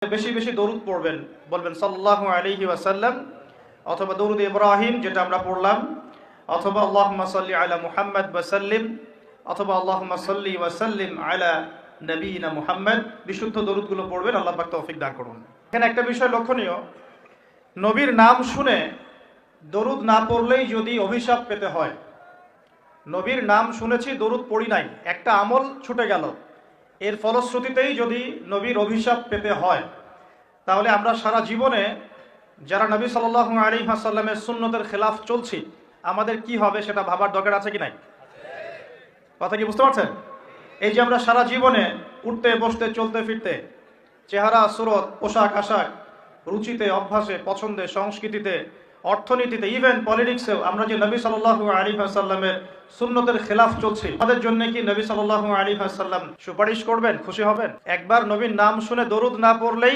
বেশি বেশি দরুদ পড়বেন, বলবেন সাল্লাল্লাহু আলাইহি ওয়াসাল্লাম, অথবা দরুদ ইব্রাহিম যেটা আমরা পড়লাম, অথবা আল্লাহুম্মা সাল্লি আলা মুহাম্মাদ ওয়া সাল্লিম, অথবা আল্লাহুম্মা সাল্লি ওয়া সাল্লিম আলা নবিয়িনা মুহাম্মদ। বিশুদ্ধ দরুদগুলো পড়বেন, আল্লাহ পাক তৌফিক দান করুন। এখানে একটা বিষয় লক্ষণীয়, নবীর নাম শুনে দরুদ না পড়লেই যদি অভিশাপ পেতে হয়, নবীর নাম শুনেছি দরুদ পড়ি নাই, একটা আমল ছুটে গেল, এর ফলশ্রুতিতেই যদি নবীর অভিশাপ পেতে হয়, তাহলে আমরা সারা জীবনে যারা নবী সাল্লাল্লাহু আলাইহি ওয়াসাল্লামের সুন্নতের খেলাফ চলছি, আমাদের কি হবে সেটা ভাবার দরকার আছে কি নাই? কথা কি বুঝতে পারছেন? এই যে আমরা সারা জীবনে উঠতে বসতে চলতে ফিরতে, চেহারা সুরত পোশাক আশাক, রুচিতে অভ্যাসে পছন্দে সংস্কৃতিতে অর্থনীতিতে ইভেন পলিটিক্সেও আমরা যে নবী সাল্লাল্লাহু আলাইহি ওয়াসাল্লামের সুন্নতের খেলাফ চলছি, আমাদের জন্য কি নবী সাল্লাল্লাহু আলাইহি ওয়াসাল্লাম সুপারিশ করবেন, খুশি হবেন? একবার নবীর নাম শুনে দরুদ না পড়লেই